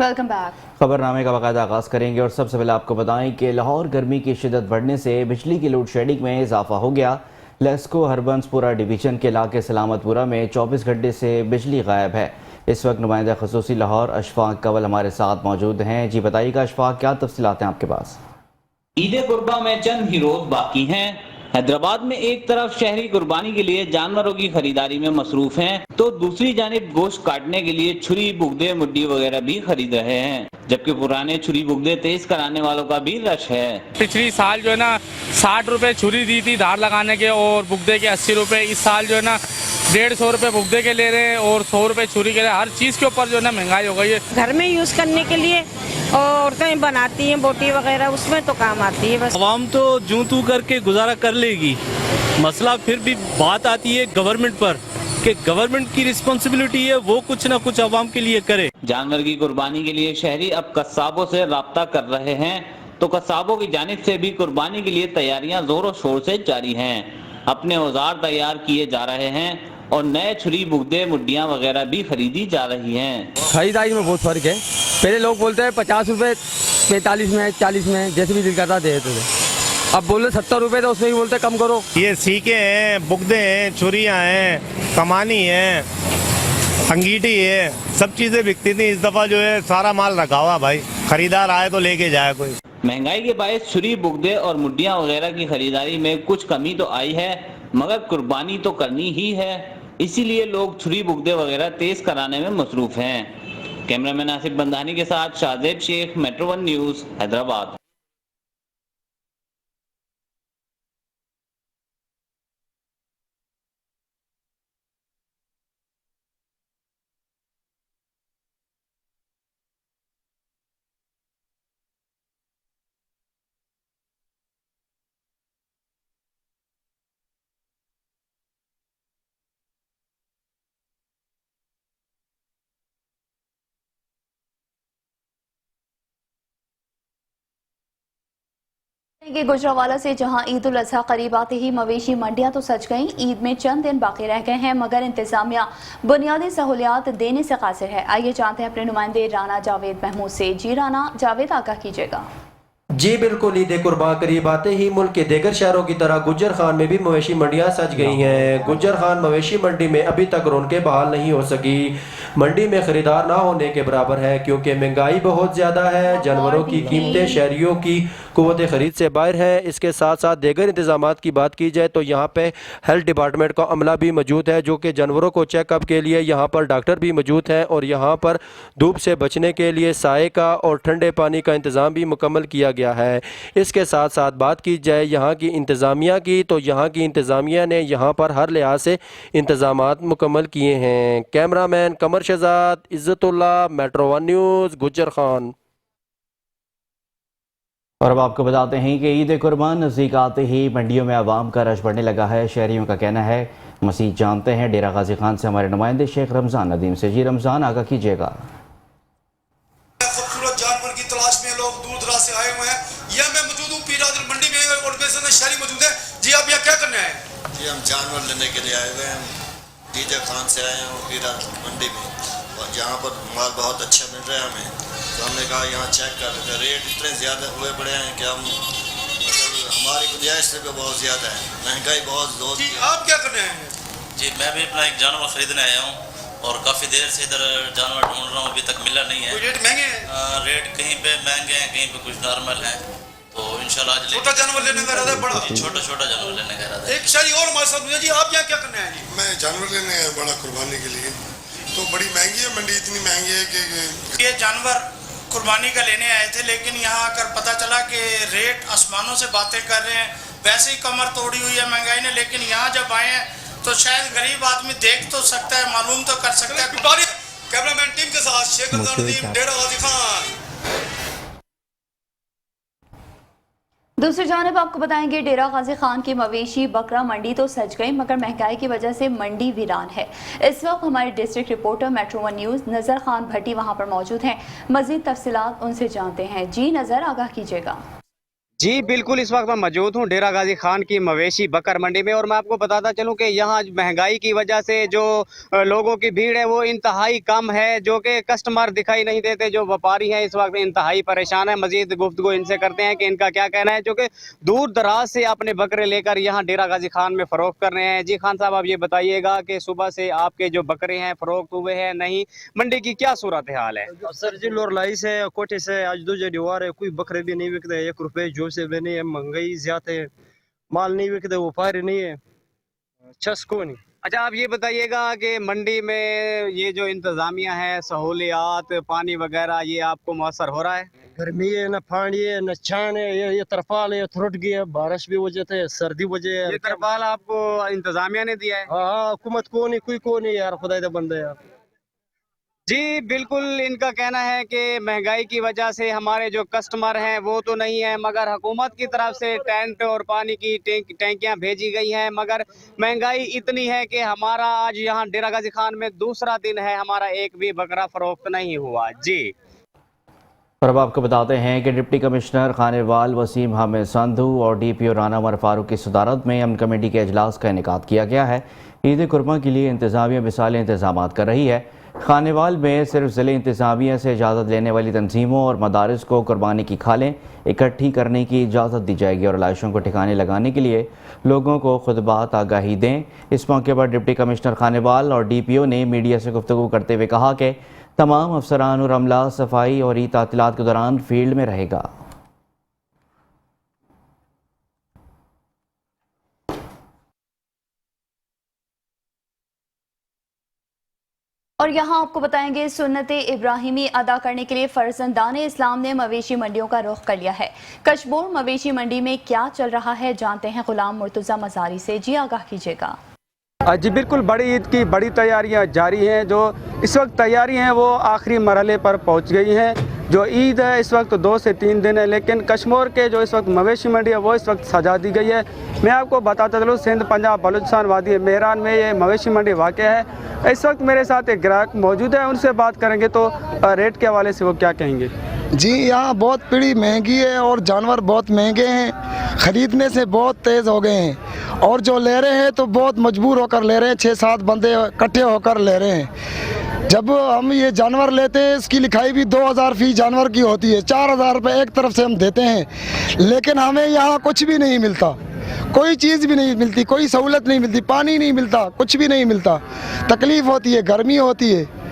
Welcome back. खबरनामे का बाकायदा आगाज़ करेंगे और सबसे पहले आपको बताएं कि लाहौर गर्मी की शिद्दत बढ़ने से बिजली की लोड शेडिंग में इजाफा हो गया। लेस्को हरबंसपुरा डिवीजन के इलाके सलामतपुरा में 24 घंटे से बिजली गायब है। इस वक्त नुमाइंदा खसूसी लाहौर अशफाक कवल हमारे साथ मौजूद हैं। जी बताइएगा अशफाक, क्या तफसीलात हैं आपके पास? ईद कुर्बा में चंद ही रोज बाकी हैं। हैदराबाद में एक तरफ शहरी कुर्बानी के लिए जानवरों की खरीदारी में मसरूफ हैं, तो दूसरी जानिब गोश्त काटने के लिए छुरी, बुगदे, मुड्डी वगैरह भी खरीद रहे हैं, जबकि पुराने छुरी बुगदे तेज कराने वालों का भी रश है। पिछली साल जो है ना 60 रुपए छुरी दी थी धार लगाने के और बुगदे के 80 रुपए। इस साल जो है ना 150 रुपए बुगदे के ले रहे हैं और 100 रुपए छुरी के ले। हर चीज के ऊपर जो है ना महंगाई हो गई है। घर में यूज करने के लिए औरतें बनाती हैं बोटी वगैरह, उसमें तो काम आती है। बस आवाम तो जूं तू करके गुजारा कर लेगी। मसला फिर भी बात आती है गवर्नमेंट पर कि गवर्नमेंट की रिस्पॉन्सिबिलिटी है वो कुछ ना कुछ आवाम के लिए करे। जानवर की कुर्बानी के लिए शहरी अब कस्साबों से राब्ता कर रहे हैं, तो कस्साबों की जानिब से भी कुर्बानी के लिए तैयारियां जोरों शोर से जारी हैं। अपने औजार तैयार किए जा रहे हैं और नए छुरी, बुगदे, मुड्डियां वगैरह भी खरीदी जा रही हैं। खरीदारी में बहुत फर्क है। पहले लोग बोलते हैं 50 रुपए, 45 में, 40 में, जैसे भी दिल करता दे देते थे। अब बोले 70 रुपए, तो उसमें भी बोलते कम करो। ये सीके हैं, बुगदे हैं, छुरियां हैं, कमानी है, अंगीठी है, सब चीजें बिकती थी। इस दफा जो है सारा माल रखा हुआ भाई, खरीदार आए तो लेके जाए कोई। महंगाई के बायस छुरी, बुगदे और मुड्डियां वगैरह की खरीदारी में कुछ कमी तो आई है, मगर कुर्बानी तो करनी ही है, इसीलिए लोग छुरी, बुगदे वगैरह तेज कराने में मसरूफ हैं। कैमरामैन आसिफ बंदानी के साथ शाहजेब शेख, मेट्रो 1 न्यूज, हैदराबाद। गुजरावाला से जहां ईद उल अजहा करीब आते ही मवेशी मंडियां तो सज गईं। ईद में चंद दिन बाकी रह गए हैं, मगर इंतजामिया बुनियादी सहूलियात देने से कासिर है। आइए जानते हैं अपने नुमाइंदे राना जावेद महमूद से। जी राना जावेद, आगाह कीजिएगा। जी बिल्कुल, ईद कुर्बान करीब आते ही मुल्क के दीगर शहरों की तरह गुज्जर खान में भी मवेशी मंडियां सज गई हैं। गुज्जर खान मवेशी मंडी में अभी तक रौनकें बहाल नहीं हो सकी। मंडी में खरीदार ना होने के बराबर है, क्योंकि महंगाई बहुत ज़्यादा है। जानवरों की कीमतें शहरियों की कुव्वत खरीद से बाहर है। इसके साथ साथ दीगर इंतजामात की बात की जाए तो यहाँ पे हेल्थ डिपार्टमेंट का अमला भी मौजूद है, जो कि जानवरों को चेकअप के लिए यहाँ पर डॉक्टर भी मौजूद हैं, और यहाँ पर धूप से बचने के लिए साए का और ठंडे पानी का इंतज़ाम भी मुकम्मल किया गया है। इसके साथ साथ बात की जाए यहाँ की इंतज़ामिया की, तो यहाँ की इंतज़ामिया ने यहाँ पर हर लिहाज से इंतज़ामात मुकम्मल किए हैं। कैमरामैन कमर शहजाद, इज़्ज़तुल्लाह, मेट्रो 1 न्यूज़, गुज्जर खान। और अब आपको बताते हैं कि ईद कुर्बान नज़दीक आते ही मंडियों में आवाम का रश बढ़ने लगा है। शहरियों का कहना है। मसीह जानते हैं डेरा गाजी खान से हमारे नुमाइंदे शेख रमज़ान नदीम से। जी रमज़ान, आगाह कीजिएगा। खूबसूरत जानवर की तलाश में लोग दूर दराज से आए हुए हैं। यह मैं मौजूद हूँ पीरादल मंडी में और मेरे साथ शहरी मौजूद है। जी आप यहाँ क्या करने आए हैं? जी हम जानवर लेने के लिए आए हुए हैं। डीजे खान से आए हैं पीरादल मंडी में, और यहाँ पर माल बहुत अच्छा मिल रहा है हमें, तो हमने कहा यहाँ चेक कर लेते हैं। रेट इतने ज़्यादा हुए पड़े हैं कि हम मतलब हमारी गुंजाइश से भी बहुत ज़्यादा है, महंगाई बहुत जोर। जी आप क्या करने आए हैं? जी मैं भी अपना एक जानवर ख़रीदने आया हूँ और काफ़ी देर से इधर जानवर ढूंढ रहा हूँ, अभी तक मिला नहीं है। रेट महंगे हैं? रेट कहीं पे महंगे हैं, कहीं पे कुछ नॉर्मल है, तो इंशाल्लाह आज छोटा जानवर लेने का इरादा है, बड़ा? छोटा छोटा जानवर लेने का इरादा है। एक शहरी और हमारे साथ जी आप यहाँ क्या करने आए हैं? मैं जानवर लेने आया बड़ा कुर्बानी के लिए, तो बड़ी महंगी है मंडी, इतनी महंगी है कि ये जानवर कुर्बानी का लेने आए थे, लेकिन यहाँ आकर पता चला कि रेट आसमानों से बातें कर रहे हैं। वैसे ही कमर तोड़ी हुई है महंगाई ने, लेकिन यहाँ जब आए हैं तो शायद गरीब आदमी देख तो सकता है, मालूम तो कर सकता है। कैमरामैन टीम के साथ शेख रमज़ान नदीम, डेरा गाजी खान। दूसरी जानब आपको बताएंगे डेरा गाजी खान की मवेशी बकरा मंडी तो सज गई, मगर महंगाई की वजह से मंडी वीरान है। इस वक्त हमारे डिस्ट्रिक्ट रिपोर्टर मेट्रो 1 न्यूज़ नज़र खान भट्टी वहां पर मौजूद हैं। मजीद तफसीलात उनसे जानते हैं। जी नज़र, आगाह कीजिएगा। जी बिल्कुल, इस वक्त मैं मौजूद हूँ डेरा गाजी खान की मवेशी बकर मंडी में और मैं आपको बताता चलूँ कि यहाँ महंगाई की वजह से जो लोगों की भीड़ है वो इंतहाई कम है, जो कि कस्टमर दिखाई नहीं देते। जो व्यापारी हैं इस वक्त इंतहाई परेशान है। मजीद गुफ्तगू इनसे करते हैं कि इनका क्या कहना है, जो कि दूर दराज से अपने बकरे लेकर यहाँ डेरा गाजी खान में फरोख्त कर रहे हैं। जी खान साहब, आप ये बताइएगा कि सुबह से आपके जो बकरे हैं फरोख्त हुए हैं नहीं, मंडी की क्या सूरत हाल है? सर जी लोरलाई से कोटे से आज दूसरे दीवार है, कोई बकरे भी नहीं बिकते, 1 रुपए जो से भी नहीं है, महंगाई ज्यादा है, माल नहीं बिकते, व्यापारी नहीं है, चस्को नहीं। अच्छा, आप ये बताइएगा कि मंडी में ये जो इंतजामिया है, सहूलियात, पानी वगैरह, ये आपको मौसर हो रहा है? गर्मी है, न पानी है, न छान है, ये तरपाल है, थ्रुट गई है, बारिश भी वजह थे, सर्दी वजह है। ये तरपाल आपको इंतजामिया ने दिया है? हाँ, हुकूमत को नहीं, कोई को नहीं यार, खुदा का बंदा यार। जी बिल्कुल, इनका कहना है कि महंगाई की वजह से हमारे जो कस्टमर हैं वो तो नहीं है, मगर हुकूमत की तरफ से टेंट और पानी की टैंकियां भेजी गई हैं, मगर महंगाई इतनी है कि हमारा आज यहाँ डेरा गाजी खान में दूसरा दिन है, हमारा एक भी बकरा फरोख्त नहीं हुआ। जी, और अब आपको बताते हैं कि डिप्टी कमिश्नर खानेवाल वसीम हामिद संधू और DPO राना उमर फारूक की सदारत में अमन कमेटी के अजलास का इनेकाद किया गया है। ईद कुर्बान के लिए इंतजामिया मिसाली इंतजाम कर रही है। खानेवाल में सिर्फ ज़िले इंतजामिया से इजाज़त लेने वाली तंजीमों और मदारिस को कुर्बानी की खालें इकट्ठी करने की इजाज़त दी जाएगी और लाशों को ठिकाने लगाने के लिए लोगों को खुद बात आगाही दें। इस मौके पर डिप्टी कमिश्नर खानेवाल और DPO ने मीडिया से गुफ्तगू करते हुए कहा कि तमाम अफसरान और अमला सफाई और ईद तातीलात के दौरान फील्ड में रहेगा। और यहाँ आपको बताएंगे, सुन्नते इब्राहिमी अदा करने के लिए फर्जंदान इस्लाम ने मवेशी मंडियों का रुख कर लिया है। कशबोर मवेशी मंडी में क्या चल रहा है, जानते हैं गुलाम मुर्तज़ा मज़ारी से। जी आगाह कीजिएगा। जी बिल्कुल, बड़ी ईद की बड़ी तैयारियां जारी हैं। जो इस वक्त तैयारी हैं वो आखिरी मरहले पर पहुंच गई हैं। जो ईद है इस वक्त 2 से 3 दिन है, लेकिन कश्मीर के जो इस वक्त मवेशी मंडी है वो इस वक्त सजा दी गई है। मैं आपको बताता चलूँ, सिंध पंजाब बलूचिस्तान वादी मेहरान में ये मवेशी मंडी वाक़ है। इस वक्त मेरे साथ एक ग्राहक मौजूद है, उनसे बात करेंगे तो रेट के हवाले से वो क्या कहेंगे। जी, यहाँ बहुत पीढ़ी महंगी है और जानवर बहुत महंगे हैं, ख़रीदने से बहुत तेज़ हो गए हैं और जो ले रहे हैं तो बहुत मजबूर होकर ले रहे हैं। 6-7 बंदे इकट्ठे होकर ले रहे हैं। जब हम ये जानवर लेते हैं इसकी लिखाई भी 2000 फी जानवर की होती है, 4000 रुपये एक तरफ से हम देते हैं, लेकिन हमें यहाँ कुछ भी नहीं मिलता, कोई चीज़ भी नहीं मिलती, कोई सहूलत नहीं मिलती, पानी नहीं मिलता, कुछ भी नहीं मिलता, तकलीफ़ होती है, गर्मी होती है।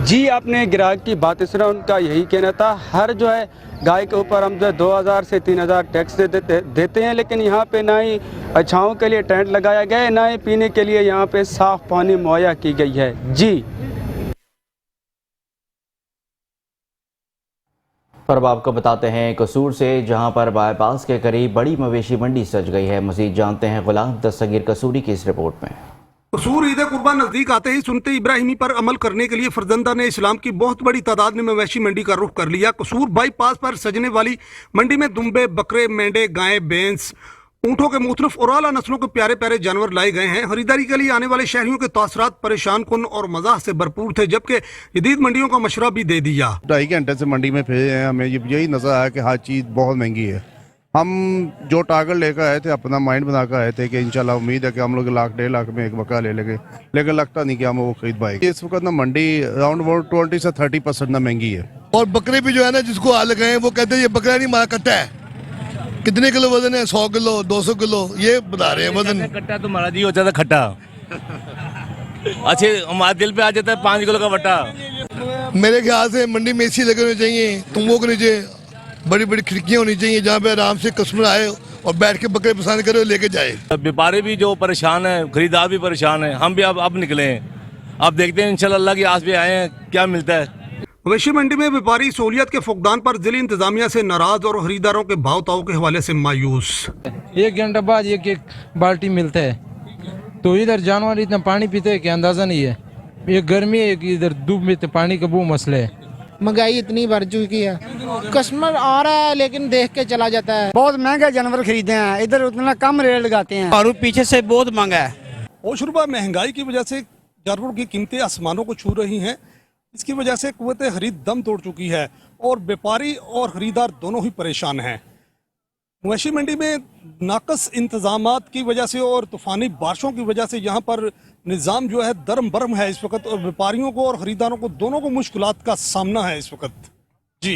जी, आपने ग्राहक की बातें सुना, उनका यही कहना था। हर जो है गाय के ऊपर हम जो 2000 से 3000 टैक्स देते हैं, लेकिन यहाँ पे ना ही छाँव के लिए टेंट लगाया गया है, ना ही पीने के लिए यहाँ पे साफ़ पानी मुहैया की गई है। जी, और अब आपको बताते हैं कसूर से, जहाँ पर बाईपास के करीब बड़ी मवेशी मंडी सज गई है। मज़ीद जानते हैं गुलाम दस्तगीर कसूरी की इस रिपोर्ट में। कसूर ईद कुर्बान नजदीक आते ही सुनते इब्राहिमी पर अमल करने के लिए फर्जंदान इस्लाम की बहुत बड़ी तादाद ने मवेशी मंडी का रुख कर लिया। कसूर बाईपास पर सजने वाली मंडी में दुम्बे, बकरे, मेंढे, गायें, भैंस, ऊँटों के मुख्तलिफ और आला नस्लों के प्यारे प्यारे जानवर लाए गए हैं। खरीदारी के लिए आने वाले शहरियों के तासरात परेशान कुन और मज़ाह से भरपूर थे, जबकि जदीद मंडियों का मशवरा भी दे दिया। 2.5 घंटे से मंडी में फिरे हैं, हमें यही नजर आया कि हर चीज़ बहुत महंगी है। हम जो टारगेट लेकर आए थे, अपना माइंड बना कर आए थे कि इंशाल्लाह उम्मीद है कि हम लोग 1-1.5 लाख में एक बकरा ले लेंगे, लेकिन लगता नहीं कि हम वो खरीद पाएंगे। इस वक्त ना मंडी अराउंड 20 से 30% ना महंगी है। और बकरे भी जो है ना, जिसको हाल गए हैं वो कहते हैं ये बकरा नहीं मारा कट्टा है। कितने किलो वजन है? 100 किलो, 200 किलो ये बता रहे हैं वजन। कट्टा तो हमारा जी हो जाता खट्टा, अच्छे हमारे दिल पे आ जाता है 5 किलो का बट्टा। मेरे ख्याल से मंडी में AC लगे होने चाहिए, तुमों के नीचे बड़ी बड़ी खिड़कियाँ होनी चाहिए जहाँ पे आराम से कस्टमर आए और बैठ के बकरे पसंद करे और लेके जाए। व्यापारी भी जो परेशान है, खरीदार भी परेशान है, हम भी अब निकले हैं। अब देखते हैं इंशाल्लाह, अल्लाह की आस पे आए हैं, क्या मिलता है। मवेशी मंडी में व्यापारी सहूलियत के फुकदान पर जिले इंतजामिया से नाराज और खरीदारों के भाव ताव के हवाले से मायूस। 1 घंटा बाद एक बाल्टी मिलता है, तो इधर जानवर इतना पानी पीते हैं कि अंदाजा नहीं है। एक गर्मी है, इधर धूप में पानी का वो मसला है। महंगाई इतनी बढ़ चुकी है, कस्टमर आ रहा है लेकिन देख के चला जाता है। बहुत महंगे जानवर खरीदे हैं, इधर उतना कम रेट लगाते हैं और पीछे से बहुत महंगा है। ओशरुबा महंगाई की वजह से जानवरों की कीमतें आसमानों को छू रही हैं। इसकी वजह से कुव्वत खरीद दम तोड़ चुकी है और व्यापारी और खरीदार दोनों ही परेशान हैं। मवेशी मंडी में नाकस इंतजामात की वजह से और तूफ़ानी बारिशों की वजह से यहाँ पर निज़ाम जो है दरम बरम है इस वक्त, और व्यापारियों को और ख़रीदारों को दोनों को मुश्किलात का सामना है इस वक्त। जी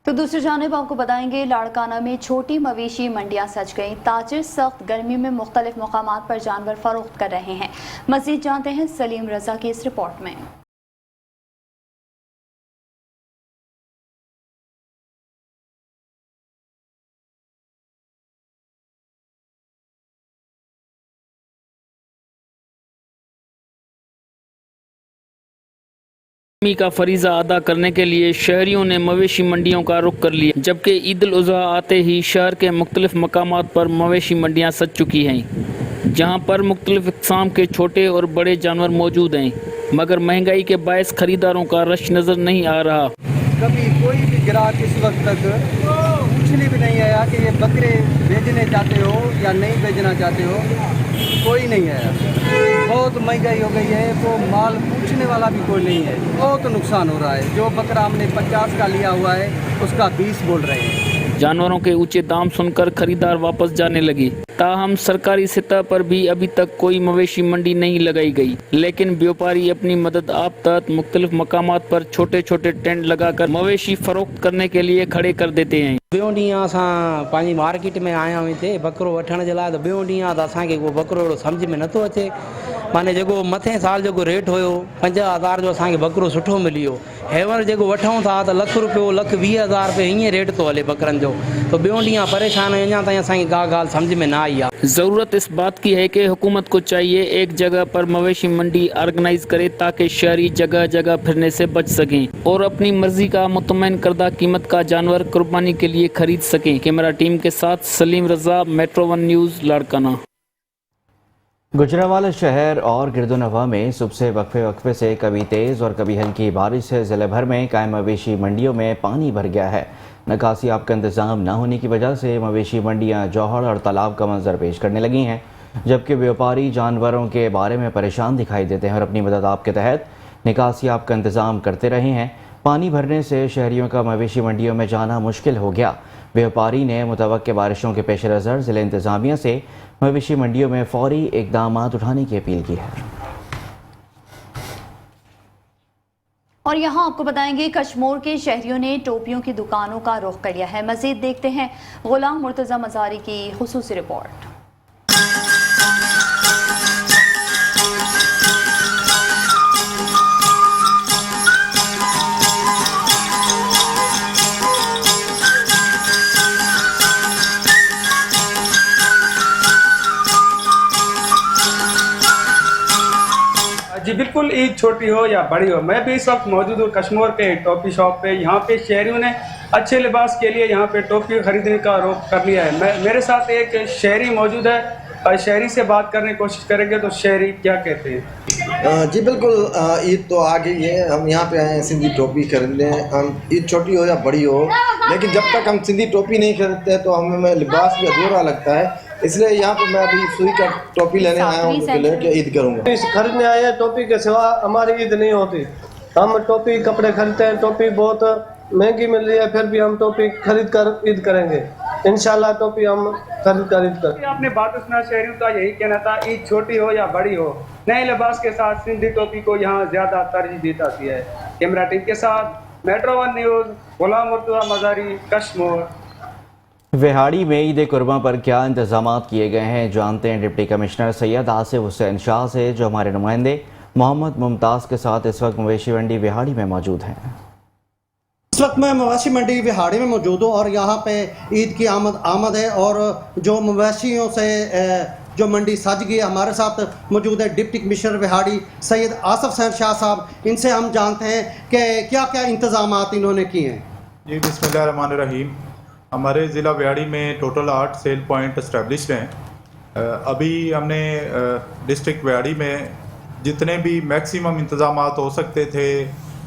तो दूसरी जानिब आपको बताएंगे लाड़काना में छोटी मवेशी मंडियां सज गईं। ताजिर सख्त गर्मी में मुख्तलिफ मकामात पर जानवर फरोख्त कर रहे हैं। मज़ीद जानते हैं सलीम रजा की इस रिपोर्ट में। का फरीज़ा अदा करने के लिए शहरियों ने मवेशी मंडियों का रुख कर लिया, जबकि ईद उल अज़हा आते ही शहर के मुख्तलिफ मकामात पर मवेशी मंडियां सज चुकी हैं, जहां पर मुख्तलिफ इक़साम के छोटे और बड़े जानवर मौजूद हैं, मगर महंगाई के बायस खरीदारों का रश नज़र नहीं आ रहा। कभी कोई भी ग्राहक इस वक्त तक पूछने भी नहीं आया कि ये बकरे बेचने चाहते हो या नहीं बेचना चाहते हो, कोई नहीं आया। बहुत महंगाई हो गई है, वो माल पूछने वाला भी कोई नहीं है। बहुत नुकसान हो रहा है। जो बकरा हमने 50 का लिया हुआ है उसका 20 बोल रहे हैं। जानवरों के ऊंचे दाम सुनकर खरीदार वापस जाने लगे। ताहम सरकारी सतह पर भी अभी तक कोई मवेशी मंडी नहीं लगाई गई, लेकिन व्यापारी अपनी मदद आप तहत मुख्तलिफ मकामात पर छोटे छोटे टेंट लगाकर मवेशी फरोख्त करने के लिए खड़े कर देते हैं। ॿियों ॾींहुं असां पंहिंजी मार्केट में आया आहियूं हिते बकरो वठण जे लाइ, त ॿियों ॾींहुं त असांखे उहो बकरो अहिड़ो सम्झ में नथो अचे। माने जेको मथे साल जेको रेट हुयो 50,000 जो असांखे बकरो सुठो मिली वियो, हेवर जेको वठूं था त लख रुपयो, 1,20,000 रुपये हीअं रेट थो हले बकरनि जो। तो ॿियों ॾींहुं परेशान अञा ताईं असांखे का ॻाल्हि सम्झ में न आई आहे। ज़रूरत इस बात की है कि हुकूमत को चाहिए एक जगह पर मवेशी मंडी ऑर्गेनाइज करे, ताकि शहरी जगह जगह फिरने से बच सकें और अपनी मर्जी का मुतमईन करदा कीमत का जानवर कुर्बानी के लिए खरीद सकें। कैमरा टीम के साथ सलीम रजा, मेट्रो 1 न्यूज़, लाड़काना। गुजरांवाला शहर और गिरदोनवा में सुबह से वक्फे से कभी तेज़ और कभी हल्की बारिश से ज़िले भर में कायम मवेशी मंडियों में पानी भर गया है। निकासियाब का इंतज़ाम न होने की वजह से मवेशी मंडियां जौहर और तालाब का मंजर पेश करने लगी हैं, जबकि व्यापारी जानवरों के बारे में परेशान दिखाई देते हैं और अपनी मदद आप के तहत निकासियाब का इंतज़ाम करते रहे हैं। पानी भरने से शहरियों का मवेशी मंडियों में जाना मुश्किल हो गया। व्यापारी ने मुतवक्के बारिशों के पेश नज़र ज़िले इंतज़ामिया से मवेशी मंडियों में फौरी इक़दामात उठाने की अपील की है। और यहाँ आपको बताएंगे कश्मीर के शहरियों ने टोपियों की दुकानों का रुख कर लिया है। मज़ीद देखते हैं गुलाम मुर्तज़ा मज़ारी की खुसूसी रिपोर्ट। जी बिल्कुल, ईद छोटी हो या बड़ी हो, मैं भी इस वक्त मौजूद हूँ कश्मीर के टोपी शॉप पे। यहाँ पे शहरियों ने अच्छे लिबास के लिए यहाँ पे टोपी खरीदने का रुख कर लिया है। मेरे साथ एक शहरी मौजूद है और शहरी से बात करने की कोशिश करेंगे। तो शहरी क्या कहते हैं? जी बिल्कुल, ईद तो आ गई है, हम यहाँ पे आए हैं सिंधी टोपी खरीदने। हम ईद छोटी हो या बड़ी हो, लेकिन जब तक हम सिंधी टोपी नहीं खरीदते तो हमें लिबास भी अधूरा लगता है। इसलिए यहाँ पे मैं अभी सुई का टोपी लेने आया हूँ, लेके ईद करूँगा। खरीदने आए हैं, टोपी के सिवा हमारी ईद नहीं होती। हम टोपी कपड़े खरीदते हैं, टोपी बहुत महंगी मिल रही है, फिर भी हम टोपी खरीद कर ईद करेंगे इंशाल्लाह। टोपी हम खरीद कर। आपने बात सुना, शहरियों का यही कहना था, ईद छोटी हो या बड़ी हो, नए लिबास के साथ सिंधी टोपी को यहाँ ज्यादा तरजीह दी जाती है। कैमरा टीम के साथ मेट्रो 1 न्यूज़, गुलाम मुर्तज़ा मज़ारी, कश्मीर। विहाड़ी में ईद कुर्बान पर क्या इंतजाम किए गए हैं, जानते हैं डिप्टी कमिश्नर सैयद आसिफ हुसैन शाह से, जो हमारे नुमाइंदे मोहम्मद मुमताज़ के साथ इस वक्त मवेशी मंडी विहाड़ी में मौजूद हैं। इस वक्त मैं मवेशी मंडी विहाड़ी में मौजूद हूँ और यहाँ पे ईद की आमद है और जो मवेशियों से जो मंडी सज गई है। हमारे साथ मौजूद है डिप्टी कमिश्नर विहाड़ी सैयद आसिफ हुसैन शाह साहब। इनसे हम जानते हैं कि क्या क्या इंतजाम इन्होंने किए हैं। जी बिस्मिल्लाहिर्रहमानिर्रहीम। हमारे ज़िला विहाड़ी में टोटल 8 सेल पॉइंट इस्टेब्लिश्ड हैं। अभी हमने डिस्ट्रिक्ट विहाड़ी में जितने भी मैक्सिमम इंतजाम हो सकते थे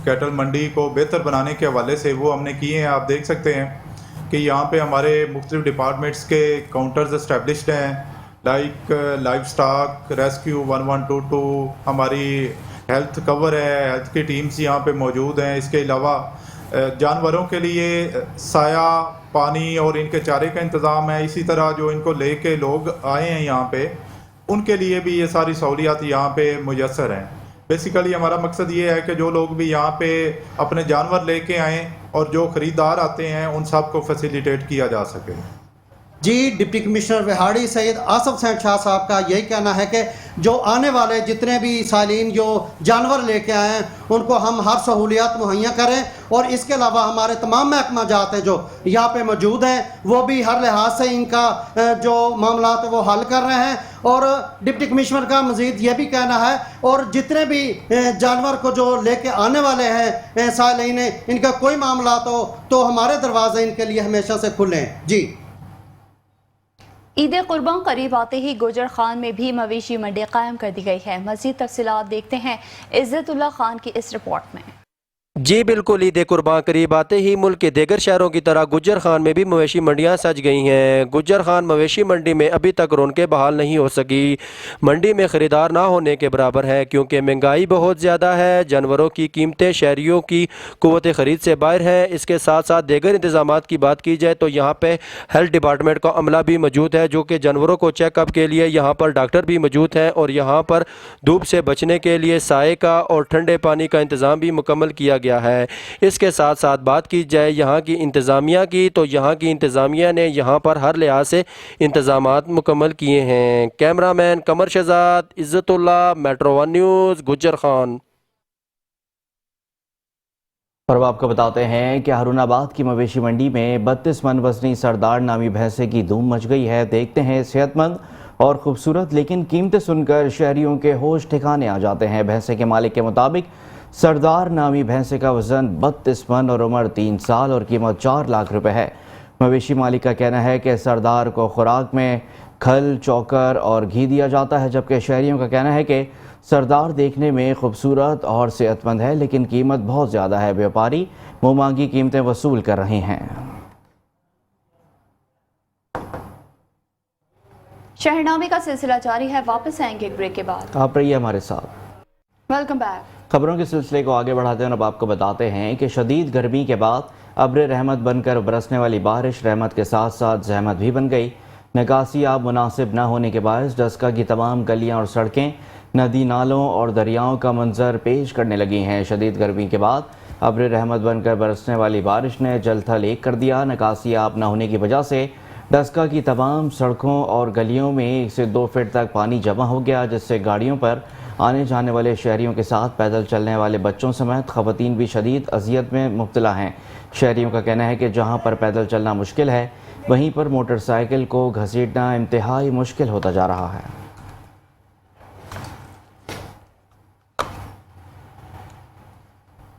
कैटल मंडी को बेहतर बनाने के हवाले से, वो हमने किए हैं। आप देख सकते हैं कि यहाँ पे हमारे मुख्तलिफ डिपार्टमेंट्स के काउंटर्स इस्टेब्लिश्ड हैं, लाइक लाइव स्टॉक, रेस्क्यू 1122, हमारी हेल्थ कवर है, हेल्थ की टीम्स यहाँ पे मौजूद हैं। इसके अलावा जानवरों के लिए साया, पानी और इनके चारे का इंतज़ाम है। इसी तरह जो इनको लेके लोग आए हैं यहाँ पे, उनके लिए भी ये सारी सहूलियात यहाँ पे मुयस्सर हैं। बेसिकली हमारा मकसद ये है कि जो लोग भी यहाँ पे अपने जानवर लेके आएँ और जो ख़रीदार आते हैं उन सब को फैसिलिटेट किया जा सके। जी, डिप्टी कमिश्नर विहाड़ी सैयद आसफ हुसैन शाह साहब का यही कहना है कि जो आने वाले जितने भी सालीन जो जानवर लेके आए हैं उनको हम हर सहूलियत मुहैया करें और इसके अलावा हमारे तमाम महकमा जात हैं जो यहाँ पे मौजूद हैं वो भी हर लिहाज से इनका जो मामला है वो हल कर रहे हैं। और डिप्टी कमिश्नर का मज़ीद ये भी कहना है और जितने भी जानवर को जो लेके आने वाले हैं सालीन, इनका कोई मामला तो हमारे दरवाजे इनके लिए हमेशा से खुले हैं। जी, ईद कुर्बान करीब आते ही गुजर खान में भी मवेशी मंडी कायम कर दी गई है। मज़ीद तफसीलात देखते हैं इज़्ज़तुल्लाह खान की इस रिपोर्ट में। जी बिल्कुल, ईद कुर्बान करीब आते ही मुल्क के दीगर शहरों की तरह गुज्जर खान में भी मवेशी मंडियां सज गई हैं। गुज्जर खान मवेशी मंडी में अभी तक रौनकें बहाल नहीं हो सकी। मंडी में ख़रीदार ना होने के बराबर है क्योंकि महंगाई बहुत ज़्यादा है। जानवरों की कीमतें शहरियों की क़ुव्वत ख़रीद से बाहर है। इसके साथ साथ दीगर इंतज़ामात की बात की जाए तो यहाँ पर हेल्थ डिपार्टमेंट का अमला भी मौजूद है जो कि जानवरों को चेकअप के लिए यहाँ पर डॉक्टर भी मौजूद हैं और यहाँ पर धूप से बचने के लिए साए का और ठंडे पानी का इंतज़ाम भी मुकम्मल किया गया है। इसके साथ साथ बात की जाए यहाँ की इंतज़ामिया की तो यहाँ की इंतज़ामिया ने यहाँ पर हर लिहाज से इंतज़ामात मुकम्मल किए हैं। कैमरामैन कमर शहजाद, इज़्ज़तुल्लाह, मेट्रो 1 न्यूज़, गुज्जर खान। और अब आपको बताते हैं कि हारूनाबाद की मवेशी मंडी में 32 मन वजनी सरदार नामी भैंसे की धूम मच गई है। देखते हैं सेहतमंद और खूबसूरत लेकिन कीमतें सुनकर शहरियों के होश ठिकाने आ जाते हैं। भैंसे के मालिक के मुताबिक सरदार नामी भैंसे का वजन 32 मन और उम्र 3 साल और कीमत 4 लाख रुपए है। मवेशी मालिक का कहना है कि सरदार को खुराक में खल, चौकर और घी दिया जाता है, जबकि शहरियों का कहना है कि सरदार देखने में खूबसूरत और सेहतमंद है लेकिन कीमत बहुत ज़्यादा है। व्यापारी मुँह मांगी कीमतें वसूल कर रहे हैं। शहरनामे का सिलसिला जारी है। वापस आएंगे एक ब्रेक के बाद। आप रहिए हमारे साथ। Welcome back. खबरों के सिलसिले को आगे बढ़ाते हैं और अब आपको बताते हैं कि शदीद गर्मी के बाद अब्र रहमत बनकर बरसने वाली बारिश रहमत के साथ साथ जहमत भी बन गई। निकासी आब मुनासिब न होने के बायस डस्का की तमाम गलियां और सड़कें नदी नालों और दरियाओं का मंजर पेश करने लगी हैं। शदीद गर्मी के बाद अब्र रहमत बनकर बरसने वाली बारिश ने जल थल एक कर दिया। निकासी आब न होने की वजह से डस्का की तमाम सड़कों और गलियों में 1 से 2 फीट तक पानी जमा हो गया, जिससे गाड़ियों पर आने जाने वाले शहरियों के साथ पैदल चलने वाले बच्चों समेत ख़वातीन भी शदीद अजियत में मुब्तला हैं। शहरियों का कहना है कि जहां पर पैदल चलना मुश्किल है वहीं पर मोटरसाइकिल को घसीटना इंतहाई मुश्किल होता जा रहा है।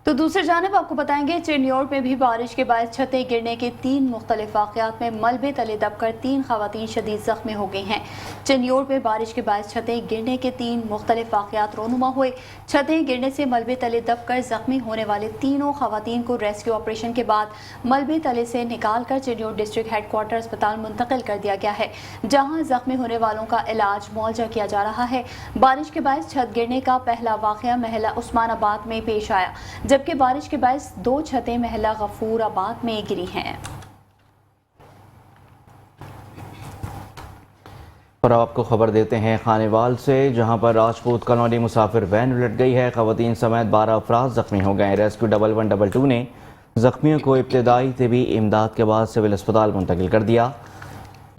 तो दूसरी जानिब आपको बताएंगे चिन्योर में भी बारिश के बाद छतें गिरने के 3 मुख्तलिफ वाक़यात में मलबे तले दबकर 3 ख़वातीन शदीद ज़ख्मी हो गई हैं। चिन्योर में बारिश के बाद छतें गिरने के 3 मुख्तलिफ वाक़यात रोनुमा हुए। छतें गिरने से मलबे तले दबकर ज़ख्मी होने वाले तीनों ख़वातीन को रेस्क्यू ऑपरेशन के बाद मलबे तले से निकाल कर चिन्योर डिस्ट्रिक्ट हेडक्वार्टर अस्पताल मुंतकिल कर दिया गया है, जहाँ ज़ख्मी होने वालों का इलाज मुआवजा किया जा रहा है। बारिश के बाद छत गिरने का पहला वाक़या महला उस्मानाबाद में पेश आया, जबकि बारिश के बाद 2 छतें महला गफूराबाद में गिरी हैं। और अब आपको खबर देते हैं खानेवाल से, जहां पर राजपूत कॉलोनी मुसाफिर वैन उलट गई है। ख़वातीन समेत 12 अफराद जख्मी हो गए। रेस्क्यू 1122 ने जख्मियों को इब्तदाई तिबी इमदाद के बाद सिविल अस्पताल मुंतकिल कर दिया।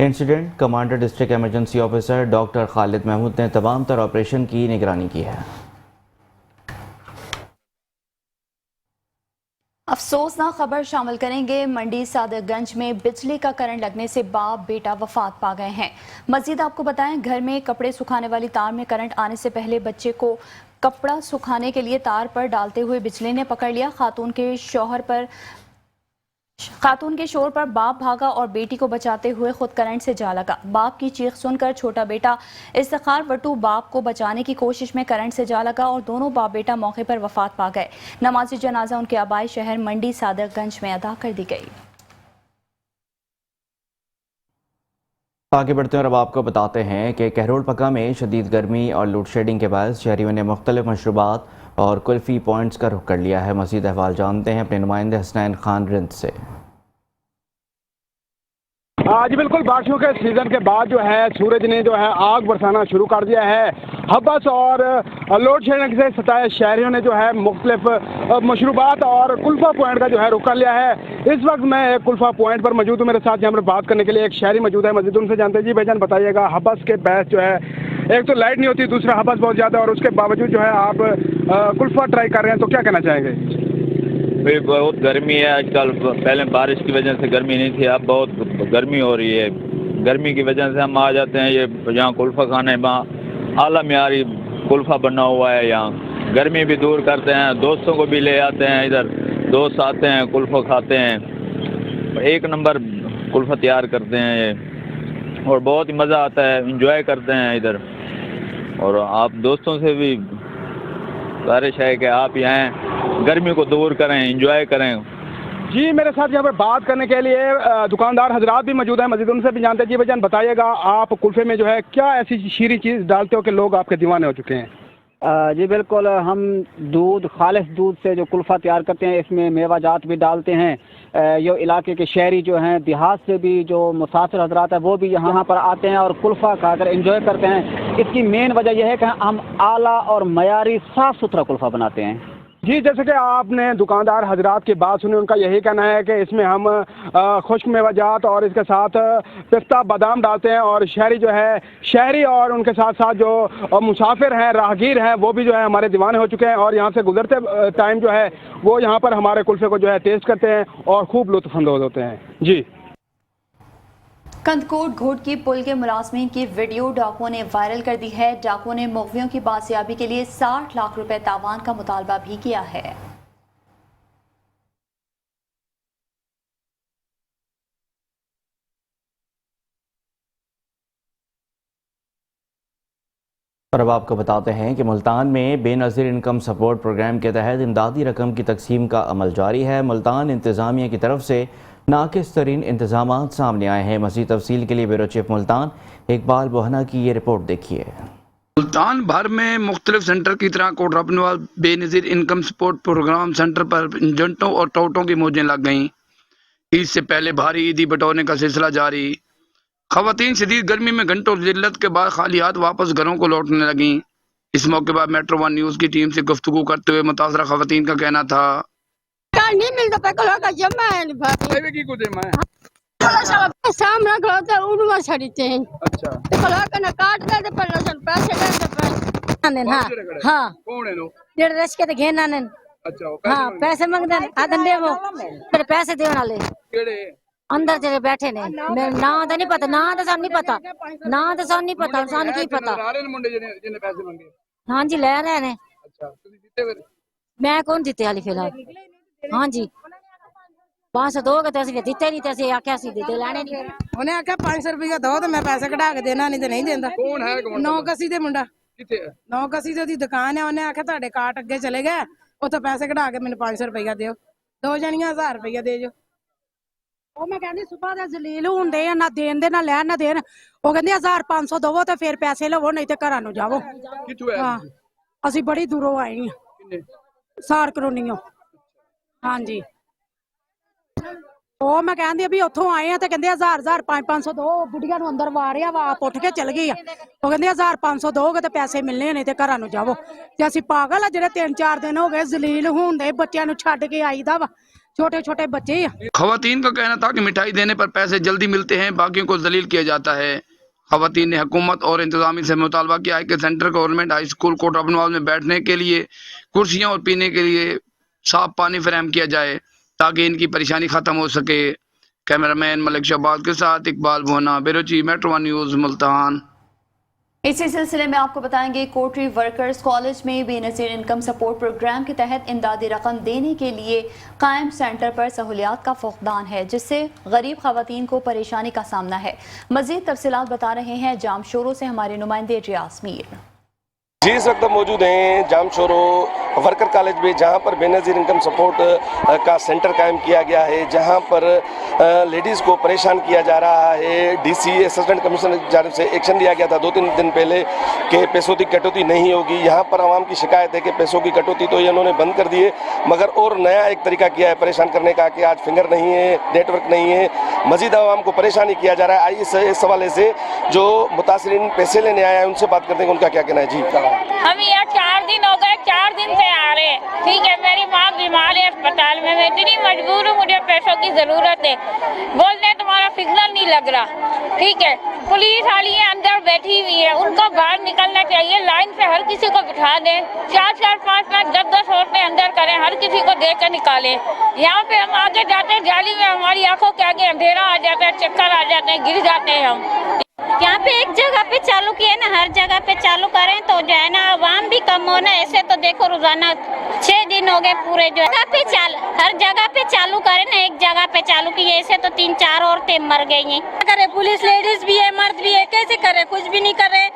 Incident commander district emergency officer doctor Khalid Mahmood ने तमाम तर ऑपरेशन की निगरानी की है। अफसोसनाक खबर शामिल करेंगे। मंडी सादतगंज में बिजली का करंट लगने से बाप बेटा वफात पा गए हैं। मजीद आपको बताएं, घर में कपड़े सुखाने वाली तार में करंट आने से पहले बच्चे को कपड़ा सुखाने के लिए तार पर डालते हुए बिजली ने पकड़ लिया। खातून के शोर पर बाप भागा और बेटी को बचाते हुए खुद करंट से जा लगा। बाप की चीख सुनकर छोटा बेटा इफ्तिखार बट्टू बाप को बचाने की कोशिश में करंट से जा लगा और दोनों बाप बेटा मौके पर वफात पा गए। नमाज जनाजा उनके आबाई शहर मंडी सादतगंज में अदा कर दी गई। आगे बढ़ते हैं और अब आपको बताते हैं कि कहरोल पक्का में शदीद गर्मी और लोड शेडिंग के बाद शहरियों ने मुख्तलिफ मशरूबात और कुल्फ़ी पॉइंट्स का रुख कर लिया है। मज़ीद अहवाल जानते हैं अपने नुमाइंदे हसनैन खान रिंद से। जी बिल्कुल, बारिशों के सीज़न के बाद जो है सूरज ने जो है आग बरसाना शुरू कर दिया है। हबस और लोड शेडिंग से सताए शहरियों ने जो है मुख्तलिफ मशरूबात और कुल्फ़ा पॉइंट का जो है रुख कर लिया है। इस वक्त मैं एक कुल्फ़ा पॉइंट पर मौजूद हूँ। मेरे साथ यहाँ पर बात करने के लिए एक शहरी मौजूद है। मज़ीद उनसे जानते हैं। जी भाईजान बताइएगा, हबस के बहस जो है, एक तो लाइट नहीं होती, दूसरा हबस बहुत ज़्यादा, और उसके बावजूद जो है आप कुल्फ़ा ट्राई कर रहे हैं, तो क्या कहना चाहेंगे? भाई बहुत गर्मी है आजकल। पहले बारिश की वजह से गर्मी नहीं थी, अब बहुत गर्मी हो रही है। गर्मी की वजह से हम आ जाते हैं ये जहाँ कुल्फ़ा खाने, वहाँ आला म्यारी कुल्फ़ा बना हुआ है। यहाँ गर्मी भी दूर करते हैं, दोस्तों को भी ले आते हैं। इधर दोस्त आते हैं, कुल्फ़ा खाते हैं, एक नंबर कुल्फ़ा तैयार करते हैं ये, और बहुत ही मज़ा आता है, इंजॉय करते हैं इधर। और आप दोस्तों से भी गुजारिश है कि आप यहाँ गर्मी को दूर करें, एंजॉय करें। जी मेरे साथ यहाँ पर बात करने के लिए दुकानदार हजरात भी मौजूद हैं। मज़ीद उनसे भी जानते हैं। जी भाईजान बताइएगा, आप कुल्फ़े में जो है क्या ऐसी शीरी चीज़ डालते हो कि लोग आपके दीवाने हो चुके हैं? जी बिल्कुल, हम दूध, खालिश दूध से जो कुल्फ़ा तैयार करते हैं, इसमें मेवा जात भी डालते हैं। ये इलाके के शहरी जो हैं, देहात से भी जो मुसाफिर हजरात हैं, वो भी यहाँ पर आते हैं और कुल्फ़ा खाकर एंजॉय करते हैं। इसकी मेन वजह यह है कि हम आला और मयारी साफ़ सुथरा कुल्फ़ा बनाते हैं। जी, जैसे कि आपने दुकानदार हजरात की बात सुनी, उनका यही कहना है कि इसमें हम खुश्क मेवाजात और इसके साथ पिस्ता बादाम डालते हैं। और शहरी जो है, शहरी और उनके साथ साथ जो मुसाफिर हैं, राहगीर हैं, वो भी जो है हमारे दीवाने हो चुके हैं और यहाँ से गुजरते टाइम जो है वो यहाँ पर हमारे कुल्फ़े को जो है टेस्ट करते हैं और खूब लुत्फ़अंदोज़ होते हैं। जी। कंदकोट घोट की पुल के मुलाजमीन की वीडियो डाकुओं ने वायरल कर दी है। डाकुओं ने मुग़वियों की बाजियाबी के लिए 60 लाख रुपए तावान का मुतालबा भी किया है। और अब आपको बताते हैं कि मुल्तान में बेनज़ीर इनकम सपोर्ट प्रोग्राम के तहत इमदादी रकम की तकसीम का अमल जारी है। मुल्तान इंतज़ामिया की तरफ से नाकिस तरीन इंतजामात सामने आए हैं। मज़ीद तफसील के लिए ब्यूरो चीफ मुल्तान इकबाल बोहना की ये रिपोर्ट देखिए। मुल्तान भर में मुख्तलिफ सेंटर की तरह कोटरा बनवाल Benazir income support programme centre पर एजेंटों और टोटों की मौजें लग गईं। ईद से पहले भारी ईदी बटोरने का सिलसिला जारी। खवातीन शदीद गर्मी में घंटों जिल्लत के बाद खाली हाथ वापस घरों को लौटने लगीं। इस मौके पर मेट्रो वन न्यूज़ की टीम से गुफ्तगू करते हुए मुतासरा खवातीन का कहना था, नहीं मिलता पैसा का जमा है भाई की को दे मैं सामने खड़ोते उड़वा छड़ीते हैं। अच्छा, तो कला का ना काट दे पर लसन पैसे दे हां हां कौन है नो डेढ़ रश के घेना ने। अच्छा, हां पैसे मंगदे आदन दे वो तेरे पैसे देने वाले केड़े अंदर जरे बैठे ने। मैं ना तो नहीं पता, ना तो सान नहीं पता, ना तो सान नहीं पता, सान की पता। मुंडे जिन्हें पैसे मांगे? हां जी ले रहे ने। अच्छा, तुम जीते फिर? मैं कौन जीते वाली फिलहाल? हाँ जी 500 दोगे तो असं दिते नहीं, तो आख्या सी देते लेने नहीं। उन्हें आख्या 500 रुपया दो तो मैं पैसे कटा के देना, नहीं तो नहीं देता। कौन है? नौ कसी दे मुंडा, किथे है? नौ कसी दी दुकान है। उन्हें आख्या ਤੁਹਾਡੇ ਕਾਟ ਅੱਗੇ ਚਲੇ ਗਏ, ਉੱਥੇ ਪੈਸੇ ਕਢਾ ਕੇ ਮੈਨੂੰ 500 ਰੁਪਇਆ ਦਿਓ, ਦੋ ਜਣੀਆਂ 1000 ਰੁਪਇਆ ਦੇ ਜੋ। ਉਹ ਮੈਂ ਕਹਿੰਦੀ ਸੁਬਾਹ ਦੇ ਜ਼ਲੀਲ ਹੁੰਦੇ ਆ, ਨਾ ਦੇਣ ਦੇ ਨਾ ਲੈਣ ਨਾ ਦੇਣ। ਉਹ ਕਹਿੰਦੇ 1500 ਦਵੋ ਤੇ ਫਿਰ ਪੈਸੇ ਲਵੋ, ਨਹੀਂ ਤੇ ਘਰਾਂ ਨੂੰ ਜਾਵੋ। ਕਿੱਥੋਂ ਆਏ? ਹਾਂ ਅਸੀਂ ਬੜੀ ਦੂਰੋਂ ਆਏ ਹਾਂ। ਕਿੰਨੇ? ਸਾਰ ਕਲੋਨੀਓ। हाँ जी, ਉਹ ਮੈਂ ਕਹਿੰਦੀ ਆ ਵੀ ਉੱਥੋਂ ਆਏ ਆ ਤੇ ਕਹਿੰਦੇ 1000 500 ਦੋ। ਬੁੱਢੀਆਂ ਨੂੰ ਅੰਦਰ ਵਾਰਿਆ ਵਾ, ਆਪ ਉੱਠ ਕੇ ਚਲ ਗਈ ਆ। ਉਹ ਕਹਿੰਦੇ 1500 ਦੋਗੇ ਤੇ ਪੈਸੇ ਮਿਲਣੇ ਨੇ ਤੇ ਘਰਾਂ ਨੂੰ ਜਾਵੋ। ਤੇ ਅਸੀਂ ਪਾਗਲ ਆ ਜਿਹੜੇ 3-4 दिन ਹੋ ਗਏ ਜ਼ਲੀਲ ਹੁੰਦੇ ਬੱਚਿਆਂ ਨੂੰ ਛੱਡ ਕੇ ਆਈਦਾ ਵਾ, छोटे छोटे बच्चे। खवातीन का कहना था कि मिठाई देने पर पैसे जल्दी मिलते हैं, बाकियों को जलील किया जाता है। खवातीन ने हुकूमत और इंतजामी से मुतालबा किया है कि सेंट्रल गवर्नमेंट हाई स्कूल कोटरा बनवाल में बैठने के लिए कुर्सियां और पीने के लिए साफ पानी फराहम किया जाए ताकि इनकी परेशानी खत्म हो सके। कैमरामैन मलिक शहबाज के साथ Iqbal Bohna, bureau chief Metro One News Multan. इसी सिलसिले में आपको बताएंगे, कोटरी वर्कर्स कॉलेज में बेनज़ीर इनकम सपोर्ट प्रोग्राम के तहत इमदादी रकम देने के लिए कायम सेंटर पर सहूलियात का फुकदान है, जिससे गरीब खवातीन को परेशानी का सामना है। मज़ीद तफसीलात बता रहे हैं जामशोरों से हमारे नुमाइंदे रियाज मीर। जी इस वक्त हम मौजूद हैं जामशोरो वर्कर कॉलेज में, जहां पर बेनज़ीर इनकम सपोर्ट का सेंटर कायम किया गया है, जहां पर लेडीज़ को परेशान किया जा रहा है। डीसी असिस्टेंट कमिश्नर की जानब से एक्शन लिया गया था 2-3 दिन पहले कि पैसों की कटौती नहीं होगी। यहां पर आवाम की शिकायत है कि पैसों की कटौती तो ये उन्होंने बंद कर दी है, मगर और नया एक तरीका किया है परेशान करने का कि आज फिंगर नहीं है, नेटवर्क नहीं है, मजीद आवाम को परेशान किया जा रहा है। आइए इस हवाले से जो मुतासरीन पैसे लेने आया है उनसे बात करते हैं, उनका क्या कहना है। जी हम यहाँ 4 दिन हो गए, 4 दिन से आ रहे हैं। ठीक है, मेरी माँ बीमार है अस्पताल में, मैं इतनी मजबूर हूँ, मुझे पैसों की जरूरत है। बोलते हैं तुम्हारा सिग्नल नहीं लग रहा। ठीक है, पुलिस वाली है अंदर बैठी हुई है, उनको बाहर निकलना चाहिए। लाइन से हर किसी को बिठा दें, 4-4, 5-5, 10-10 औरतें अंदर करें, हर किसी को देख कर निकालें। यहाँ पे हम आगे जाते हैं, जाली में हमारी आंखों के आगे अंधेरा आ जाता है, चक्कर आ जाते हैं, गिर जाते हैं हम। यहाँ पे एक जगह पे चालू किए ना, हर जगह पे चालू करें तो जो है ना आवाम भी कम होना। ऐसे तो देखो रोजाना 6 दिन हो गए पूरे, जो हर जगह पे चालू करें ना, एक जगह पे चालू किए, ऐसे तो 3-4 औरतें मर गई हैं। करे पुलिस लेडीज भी है, मर्द भी है, कैसे करे, कुछ भी नहीं कर रहे।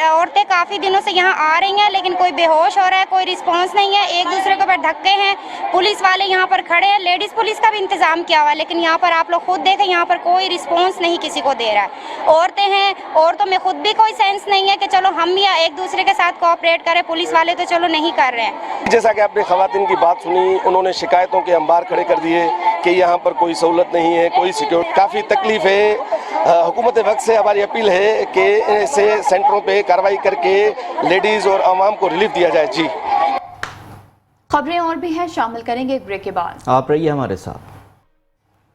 औरतें काफी दिनों से यहाँ आ रही हैं, लेकिन कोई बेहोश हो रहा है, कोई रिस्पॉन्स नहीं है, एक दूसरे के ऊपर धक्के हैं। पुलिस वाले यहाँ पर खड़े हैं, लेडीज पुलिस का भी इंतजाम किया हुआ है, लेकिन यहाँ पर आप लोग खुद देखें, यहाँ पर कोई रिस्पॉन्स नहीं किसी को दे रहा है। औरतें हैं, औरतों में खुद भी कोई सेंस नहीं है कि चलो हम भी एक दूसरे के साथ कोऑपरेट करें। पुलिस वाले तो चलो नहीं कर रहे हैं। जैसा कि आपने खवातीन की बात सुनी, उन्होंने शिकायतों के अंबार खड़े कर दिए कि यहाँ पर कोई सहूलत नहीं है, कोई सिक्योरिटी, काफ़ी तकलीफ है। हुकूमत वक्त से हमारी अपील है कि ऐसे सेंटरों पे कार्रवाई करके लेडीज़ और आवाम को रिलीफ दिया जाए। जी खबरें और भी हैं, शामिल करेंगे एक ब्रेक के बाद। आप रहिए हमारे साथ।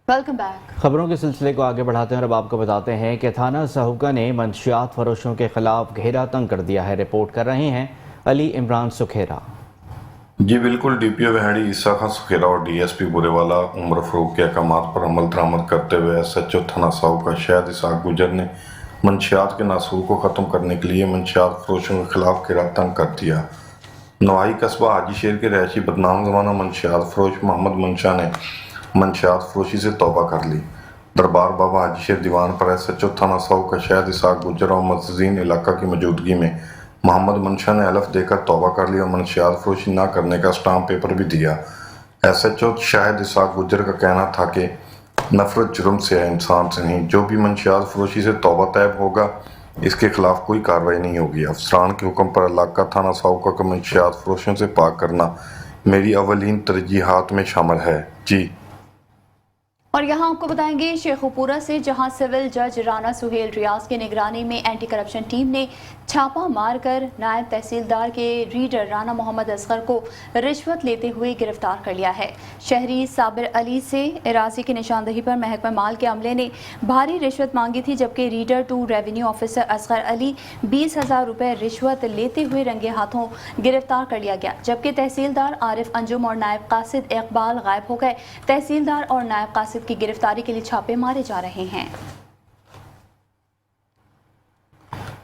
Welcome back. खबरों के सिलसिले को आगे बढ़ाते हैं और अब आपको बताते हैं कि थाना साहुका ने मंशियात फरोशों के खिलाफ घेरा तंग कर दिया है। रिपोर्ट कर रहे हैं अली इमरान सुखेरा। जी बिल्कुल, डीपीओ वहड़ी ईसा खान सुखेरा और डीएसपी बुरेवाला उमर फरूक के अहकामात पर अमल दरामद करते हुए एसएचओ थाना साहुका शाहिद इसाक गुजर ने मंशियात के नासूर को ख़त्म करने के लिए मंशियात फरोशों के खिलाफ घेरा तंग कर दिया। नवाही कस्बा हाजी शेर के रहायशी बदनाम ज़माना मंशियात फरोश मोहम्मद मंशा ने मंशियात फरोशी से तौबा कर ली। दरबार बाबा हाजी शेर दीवान पर एसएचओ थाना साहुका शाहिद इसाक गुजर और मुअज़्ज़िज़ीन इलाका की मौजूदगी में मोहम्मद मंशा ने हलफ देकर तौबा कर ली और मंशियात फरोशी न करने का स्टाम्प पेपर भी दिया। एसएचओ शाहिद इसाक गुजर का कहना था कि नफरत जुर्म से है, इंसान से नहीं। जो भी मंशियात फरोशी से तौबा तैब होगा इसके खिलाफ कोई कार्रवाई नहीं होगी। अफसरान के हुक्म पर इलाका थाना साहुका का मंशियात फरोशों से पाक करना मेरी अवलीन तरजीहात में शामिल है। जी और यहाँ आपको बताएंगे शेखुपुरा से, जहाँ सिविल जज राना सुहेल रियाज की निगरानी में एंटी करप्शन टीम ने छापा मारकर नायब तहसीलदार के रीडर राना मोहम्मद असगर को रिश्वत लेते हुए गिरफ्तार कर लिया है। शहरी साबिर अली से इराजी की निशानदही पर महकमा माल के अमले ने भारी रिश्वत मांगी थी, जबकि reader to revenue officer Asghar Ali 20,000 रुपये रिश्वत लेते हुए रंगे हाथों गिरफ्तार कर लिया गया, जबकि तहसीलदार आरिफ अंजुम और नायब कासिद इकबाल गायब हो गए। तहसीलदार और नायब कासिद की गिरफ्तारी के लिए छापे मारे जा रहे हैं।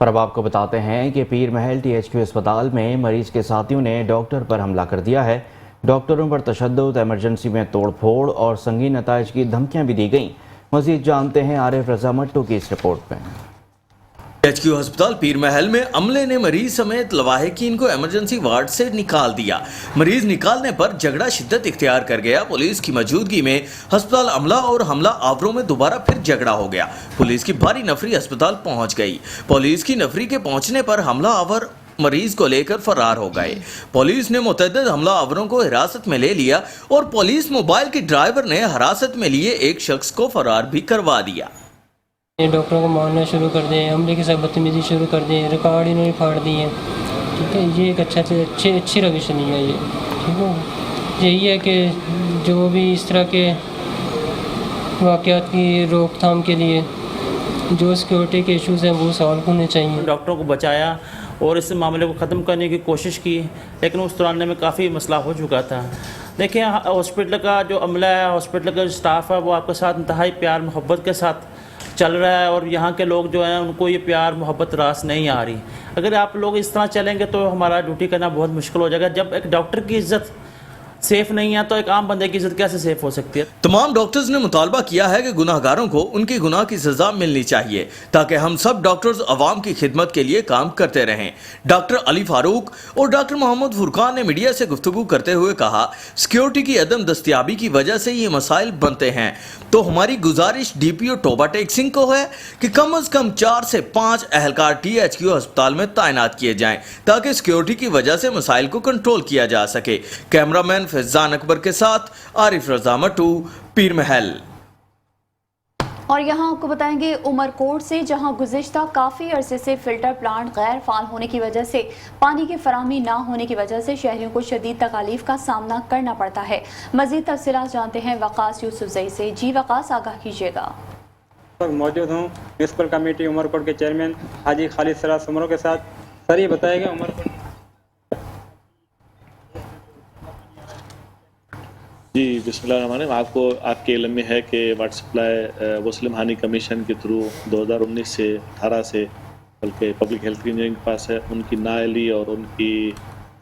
और अब आपको बताते हैं कि पीर महल THQ अस्पताल में मरीज के साथियों ने डॉक्टर पर हमला कर दिया है। डॉक्टरों पर तशद्दुद, इमरजेंसी में तोड़फोड़ और संगीन नताइज की धमकियां भी दी गईं। मज़ीद जानते हैं आरिफ रजा मट्टू की इस रिपोर्ट में। THQ अस्पताल पीर महल में अमले ने मरीज समेत लवाहिकीन को इमरजेंसी वार्ड से निकाल दिया। मरीज निकालने पर झगड़ा शिद्दत इख्तियार कर गया। पुलिस की मौजूदगी में अस्पताल अमला और हमला आवरों में दोबारा फिर झगड़ा हो गया। पुलिस की भारी नफरी अस्पताल पहुंच गई। पुलिस की नफरी के पहुंचने पर हमला आवर मरीज को लेकर फरार हो गए। पुलिस ने मुतअद्दिद हमला आवरों को हिरासत में ले लिया और पुलिस मोबाइल के ड्राइवर ने हिरासत में लिए एक शख्स को फरार भी करवा दिया। डॉक्टरों को मारना शुरू कर दें, हमले के साथ बदतमीजी शुरू कर दें, रिकॉर्ड इन्होंने फाड़ दिए। ठीक है, ये एक अच्छी रविश नहीं है ये। ठीक है, यही है कि जो भी इस तरह के वाक़यात की रोकथाम के लिए जो सिक्योरिटी के इश्यूज़ हैं वो सॉल्व होने चाहिए। डॉक्टरों को बचाया और इस मामले को ख़त्म करने की कोशिश की, लेकिन उस दौरान में काफ़ी मसला हो चुका था। देखिए, हॉस्पिटल का जो अमला है, हॉस्पिटल का जो स्टाफ है, वो आपके साथ इंतहाई प्यार मोहब्बत के साथ चल रहा है और यहाँ के लोग जो हैं उनको ये प्यार मोहब्बत रास नहीं आ रही। अगर आप लोग इस तरह चलेंगे तो हमारा ड्यूटी करना बहुत मुश्किल हो जाएगा। जब एक डॉक्टर की इज़्ज़त सेफ नहीं है तो एक आम बंदे की इज्जत कैसे सेफ हो सकती है। तमाम डॉक्टर्स ने मुतालबा किया है कि गुनाहगारों को उनके गुनाह की सजा मिलनी चाहिए ताकि हम सब डॉक्टर्स अवाम की खिदमत के लिए काम करते रहें। डॉक्टर अली फारूक और डॉक्टर मोहम्मद फुरकान ने मीडिया से गुफ्तगू करते हुए कहा, सिक्योरिटी की अदम दस्तियाबी की वजह से ये मसाइल बनते हैं, तो हमारी गुजारिश DPO टोबा टेक सिंह को है कि कम से कम 4 से 5 एहलकार THQ अस्पताल में तैनात किए जाएं ताकि सिक्योरिटी की वजह से मसाइल को कंट्रोल किया जा सके। कैमरामैन फैजान अकबर के साथ आरिफ रजा मटू, पीर महल। और यहाँ आपको बताएंगे उमरकोट से, जहाँ गुज़िश्ता काफ़ी अरसे से फिल्टर प्लांट गैर फाल होने की वजह से पानी की फराहमी ना होने की वजह से शहरियों को शदीद तकालीफ का सामना करना पड़ता है। मज़ीद तफसीलात जानते हैं वकास यूसुफजई से। जी वकास, आगाह कीजिएगा। मौजूद हूँ म्यूनसिपल कमेटी उमरकोट के चेयरमैन हाजी खालिद सराज सुमरों के साथ। सर, ये बताएगा उमरकोट। जी बिस्मिल्लाह, आपको आपके इल्म में है कि वाटर सप्लाई मुस्लिम हानी कमीशन के थ्रू 2019 से 18 से बल्कि पब्लिक हेल्थ इंजीनियरिंग के पास है, उनकी नाअहली और उनकी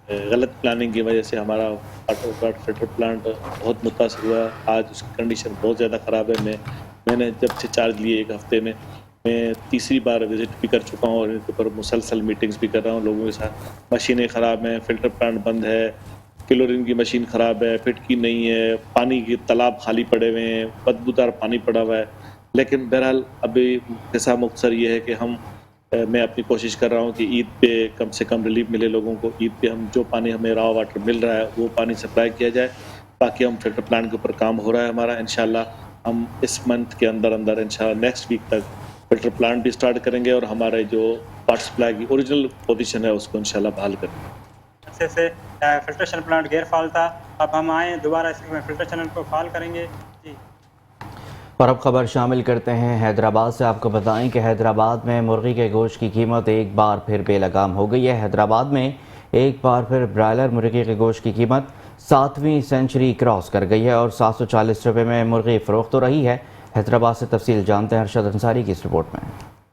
गलत प्लानिंग की वजह से हमारा वाटर फिल्टर प्लांट बहुत मुतासर हुआ है। आज उसकी कंडीशन बहुत ज़्यादा ख़राब है। मैंने जब से चार्ज लिए 1 हफ़्ते में मैं तीसरी बार विज़िट भी कर चुका हूँ और इनके ऊपर मुसलसल मीटिंग्स भी कर रहा हूँ लोगों के साथ। मशीनें ख़राब हैं, फिल्टर प्लांट बंद है, क्लोरीन की मशीन ख़राब है, फिटकी नहीं है, पानी के तालाब खाली पड़े हुए हैं, बदबूदार पानी पड़ा हुआ है। लेकिन बहरहाल अभी किस्सा मुख्तसर ये है कि मैं अपनी कोशिश कर रहा हूँ कि ईद पे कम से कम रिलीफ मिले लोगों को। ईद पे हम जो पानी हमें रॉ वाटर मिल रहा है वो पानी सप्लाई किया जाए। बाकी हम फिल्टर प्लांट के ऊपर काम हो रहा है हमारा। इंशाल्लाह हम इस मंथ के अंदर इंशाल्लाह नेक्स्ट वीक तक फिल्टर प्लांट भी स्टार्ट करेंगे और हमारे जो वाटर सप्लाई की ओरिजिनल पोजीशन है उसको इंशाल्लाह बहाल करेंगे। से फिल्ट्रेशन प्लांट गैर फाल था, अब हम आए दोबारा इसमें फिल्ट्रेशन को फाल करेंगे। जी, और अब खबर शामिल करते हैं हैदराबाद से। आपको बताएं कि हैदराबाद में मुर्गी के गोश्त की कीमत एक बार फिर बेलगाम हो गई है। हैदराबाद में एक बार फिर ब्रायलर मुर्गी के गोश्त की कीमत 7वीं सेंचुरी क्रॉस कर गई है और 740 रुपये में मुर्गी फ़रोख्त हो रही है। हैदराबाद से तफसील जानते हैं अरशद अंसारी की इस रिपोर्ट में।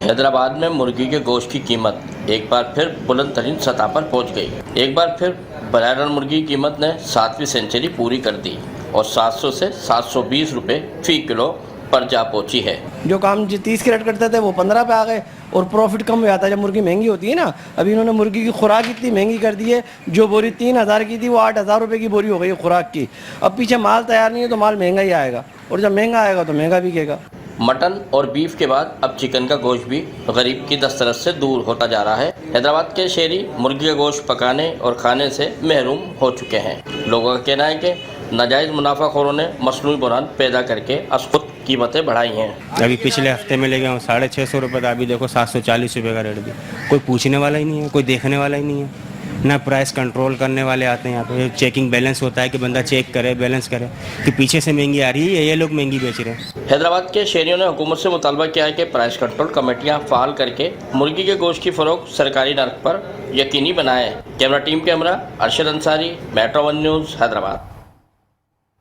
हैदराबाद में मुर्गी के गोश्त की कीमत एक बार फिर बुलंद तरीन सतह पर पहुंच गई। एक बार फिर ब्रायलर मुर्गी की कीमत ने 7वीं सेंचुरी पूरी कर दी और 700 से 720 रुपये फ़ी किलो पर जा पहुंची है। जो काम 30 कैरेट करते थे वो 15 पे आ गए और प्रॉफिट कम हो जाता है जब मुर्गी महंगी होती है ना। अभी इन्होंने मुर्गी की खुराक इतनी महंगी कर दी है, जो बोरी 3000 की थी वो 8000 रुपये की बोरी हो गई खुराक की। अब पीछे माल तैयार नहीं है तो माल महंगा ही आएगा और जब महंगा आएगा तो महंगा बिकेगा। मटन और बीफ के बाद अब चिकन का गोश्त भी गरीब की दस्तरस से दूर होता जा रहा है। हैदराबाद के शहरी मुर्गी का गोश्त पकाने और खाने से महरूम हो चुके हैं। लोगों का कहना है कि नाजायज़ मुनाफाखोरों ने मसनूई बुरान पैदा करके असकुत कीमतें बढ़ाई हैं। अभी पिछले हफ्ते में ले गया हूँ 650 रुपये का, अभी देखो 740 रुपये का रेट भी। कोई पूछने वाला ही नहीं है, कोई देखने वाला ही नहीं है, ना प्राइस कंट्रोल करने वाले आते हैं यहाँ पे। चेकिंग बैलेंस होता है कि बंदा चेक करे, बैलेंस करे कि पीछे से महंगी आ रही है, ये लोग महंगी बेच रहे हैं। हैदराबाद के शहरियों ने हुकूमत से मुतालबा किया है कि प्राइस कंट्रोल कमेटियाँ फ़ाल करके मुर्गी के गोश्त की फ़रोख्त सरकारी नर्क पर यकीनी बनाए। कैमरा टीम के हमरा अरशद अंसारी, मेट्रो 1 न्यूज़, हैदराबाद।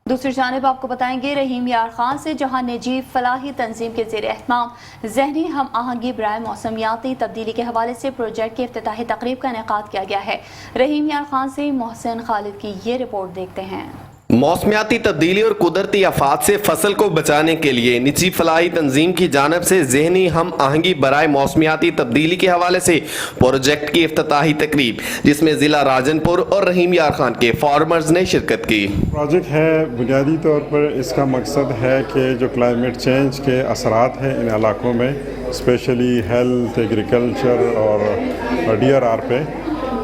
दूसरी जानिब आपको बताएंगे रहीम यार खान से, जहां निजी फलाही तंजीम के ज़ेर एहतमाम ज़हनी हम आहंगी बराए मौसमियाती तब्दीली के हवाले से प्रोजेक्ट की इफ्तिताही तकरीब का इनेकाद किया गया है। रहीम यार खान से मोहसिन खालिद की ये रिपोर्ट देखते हैं। मौसमियाती तब्दीली और कुदरती आफात से फसल को बचाने के लिए निजी फलाही तंजीम की जानब से ज़हनी हम आहंगी बराए मौसमियाती तब्दीली के हवाले से प्रोजेक्ट की इफ्तिताही तकरीब, जिसमें ज़िला राजनपुर और रहीम यार खान के फार्मर्स ने शिरकत की। प्रोजेक्ट है बुनियादी तौर पर इसका मकसद है कि जो क्लाइमेट चेंज के असरात हैं इन इलाकों में, स्पेशली हेल्थ, एग्रीकल्चर और DRR पे,